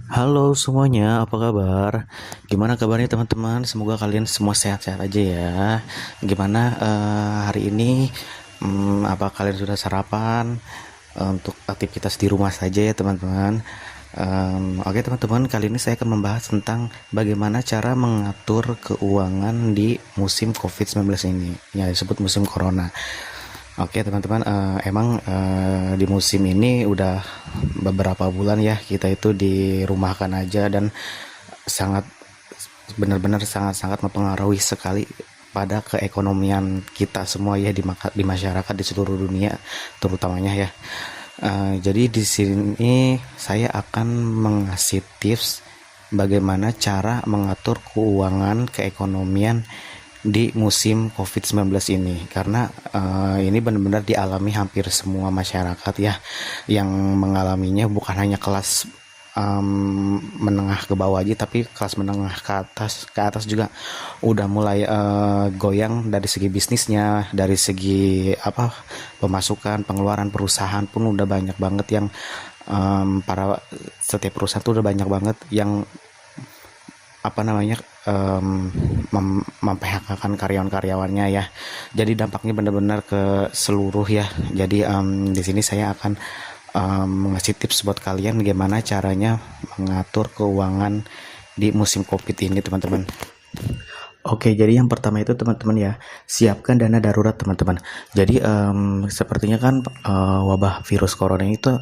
Halo semuanya, apa kabar? Gimana kabarnya teman-teman? Semoga kalian semua sehat-sehat aja ya. Gimana hari ini? Apa kalian sudah sarapan? Untuk aktivitas di rumah saja ya teman-teman. Oke teman-teman, kali ini saya akan membahas tentang bagaimana cara mengatur keuangan di musim COVID-19 ini, yang disebut musim Corona. Oke teman-teman, emang di musim ini udah beberapa bulan ya kita itu dirumahkan aja, dan sangat benar-benar sangat-sangat mempengaruhi sekali pada keekonomian kita semua ya, di masyarakat di seluruh dunia terutamanya ya. Jadi di sini saya akan mengasih tips bagaimana cara mengatur keuangan keekonomian di musim COVID-19 ini, karena ini benar-benar dialami hampir semua masyarakat ya, yang mengalaminya bukan hanya kelas menengah ke bawah aja, tapi kelas menengah ke atas juga udah mulai goyang dari segi bisnisnya, dari segi apa, pemasukan, pengeluaran perusahaan pun udah banyak banget yang para setiap perusahaan tuh udah banyak banget yang apa namanya, memphk-kan karyawan-karyawannya ya. Jadi dampaknya benar-benar ke seluruh ya. Jadi di sini saya akan mengasih tips buat kalian gimana caranya mengatur keuangan di musim Covid ini teman-teman. Oke, jadi yang pertama itu teman-teman ya, siapkan dana darurat teman-teman. Jadi sepertinya kan wabah virus corona itu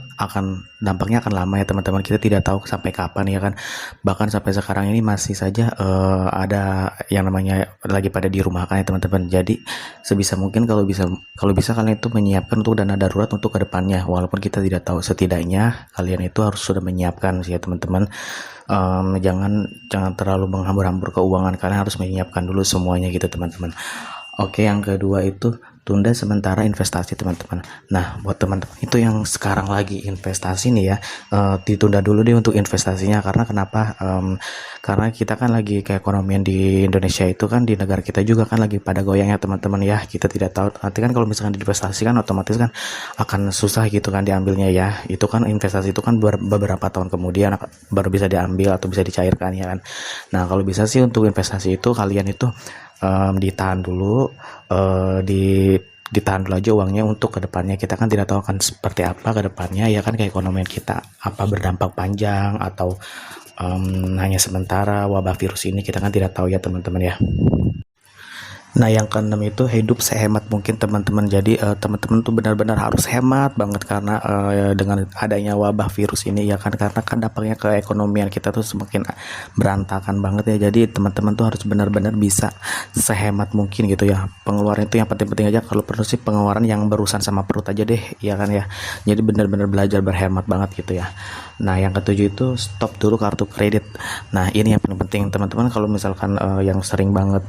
dampaknya akan lama ya teman-teman. Kita tidak tahu sampai kapan ya kan. Bahkan sampai sekarang ini masih saja ada yang namanya lagi pada dirumahkan ya teman-teman. Jadi sebisa mungkin kalau bisa kalian itu menyiapkan untuk dana darurat untuk kedepannya. Walaupun kita tidak tahu, setidaknya kalian itu harus sudah menyiapkan sih ya teman-teman. Jangan terlalu menghambur-hambur keuangan, kalian harus menyiapkan dulu semuanya gitu teman-teman. Oke, yang kedua itu tunda sementara investasi teman-teman. Nah, buat teman-teman itu yang sekarang lagi investasi nih ya, ditunda dulu deh untuk investasinya. Karena kenapa? Karena kita kan lagi keekonomian di Indonesia itu kan, di negara kita juga kan lagi pada goyangnya teman-teman ya. Kita tidak tahu nanti kan kalau misalkan diinvestasikan otomatis kan akan susah gitu kan diambilnya ya. Itu kan investasi itu kan beberapa tahun kemudian baru bisa diambil atau bisa dicairkan ya kan. Nah, kalau bisa sih untuk investasi itu kalian itu ditahan dulu, ditahan dulu aja uangnya untuk kedepannya. Kita kan tidak tahu akan seperti apa kedepannya ya kan, keekonomian kita apa berdampak panjang atau hanya sementara wabah virus ini, kita kan tidak tahu ya teman-teman ya. Nah, yang keenam itu hidup sehemat mungkin teman-teman. Jadi teman-teman tuh benar-benar harus hemat banget karena dengan adanya wabah virus ini ya kan, karena kan dampaknya ke ekonomian kita tuh semakin berantakan banget ya. Jadi teman-teman tuh harus benar-benar bisa sehemat mungkin gitu ya. Pengeluaran itu yang penting-penting aja, kalau perlu sih pengeluaran yang berurusan sama perut aja deh ya kan ya. Jadi benar-benar belajar berhemat banget gitu ya. Nah, yang ketujuh itu stop dulu kartu kredit. Nah, ini yang paling penting teman-teman. Kalau misalkan yang sering banget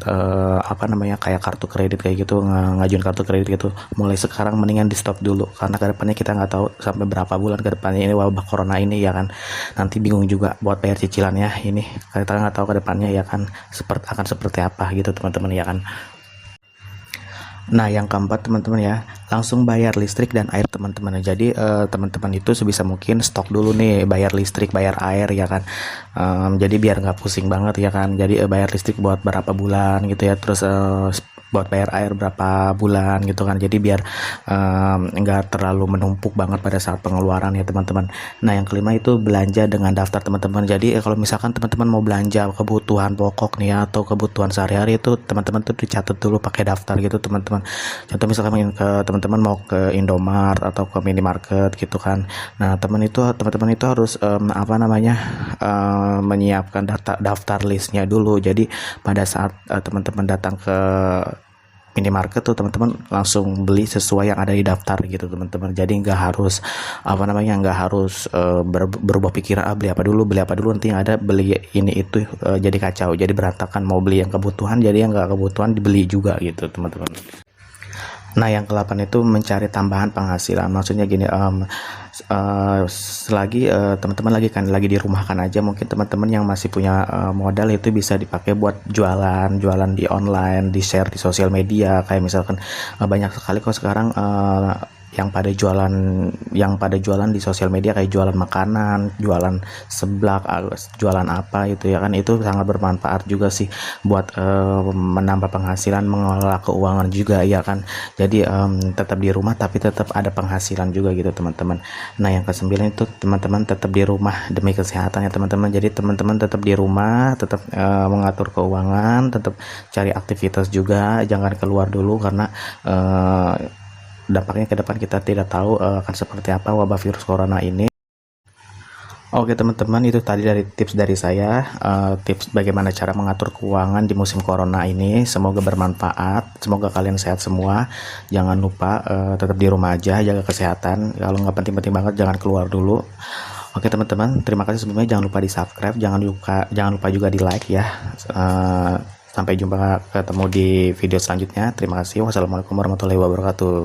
apa namanya, kayak kartu kredit kayak gitu, ngajuin kartu kredit gitu, mulai sekarang mendingan di stop dulu, karena kedepannya kita nggak tahu sampai berapa bulan kedepannya ini wabah corona ini ya kan. Nanti bingung juga buat bayar cicilannya, ini kita nggak tahu kedepannya ya kan akan seperti apa gitu teman-teman ya kan. Nah, yang keempat teman-teman ya, langsung bayar listrik dan air teman-teman. Jadi teman-teman itu sebisa mungkin stok dulu nih, bayar listrik, bayar air ya kan. Jadi biar nggak pusing banget ya kan. Jadi bayar listrik buat berapa bulan gitu ya, terus buat bayar air berapa bulan gitu kan. Jadi biar nggak terlalu menumpuk banget pada saat pengeluaran ya teman-teman. Nah, yang kelima itu belanja dengan daftar teman-teman. Jadi kalau misalkan teman-teman mau belanja kebutuhan pokok nih ya, atau kebutuhan sehari-hari, itu teman-teman tuh dicatat dulu pakai daftar gitu teman-teman. Contoh misalkan teman-teman mau ke Indomaret atau ke minimarket gitu kan. Nah, teman-teman itu harus apa namanya, menyiapkan daftar listnya dulu. Jadi pada saat teman-teman datang ke minimarket tuh teman-teman langsung beli sesuai yang ada di daftar gitu teman-teman. Jadi nggak harus apa namanya, nggak harus berubah pikiran, beli apa dulu, nanti yang ada beli ini itu, jadi kacau, jadi berantakan. Mau beli yang kebutuhan, jadi yang nggak kebutuhan dibeli juga gitu teman-teman. Nah, yang ke-8 itu mencari tambahan penghasilan. Maksudnya gini, selagi teman-teman lagi dirumahkan aja, mungkin teman-teman yang masih punya modal itu bisa dipakai buat jualan di online, di share di sosial media. Kayak misalkan banyak sekali kok sekarang yang pada jualan di sosial media, kayak jualan makanan, jualan seblak, jualan apa itu ya kan, itu sangat bermanfaat juga sih buat menambah penghasilan, mengelola keuangan juga ya kan. Jadi tetap di rumah tapi tetap ada penghasilan juga gitu teman-teman. Nah yang kesembilan itu teman-teman tetap di rumah demi kesehatan ya teman-teman. Jadi teman-teman tetap di rumah, tetap mengatur keuangan, tetap cari aktivitas juga, jangan keluar dulu karena dampaknya ke depan kita tidak tahu akan seperti apa wabah virus corona ini. Oke teman-teman, itu tadi dari tips dari saya, tips bagaimana cara mengatur keuangan di musim corona ini. Semoga bermanfaat, semoga kalian sehat semua. Jangan lupa tetap di rumah aja, jaga kesehatan. Kalau nggak penting-penting banget jangan keluar dulu. Oke teman-teman, terima kasih sebelumnya. Jangan lupa di subscribe, jangan lupa juga di like ya. Sampai jumpa, ketemu di video selanjutnya. Terima kasih. Wassalamualaikum warahmatullahi wabarakatuh.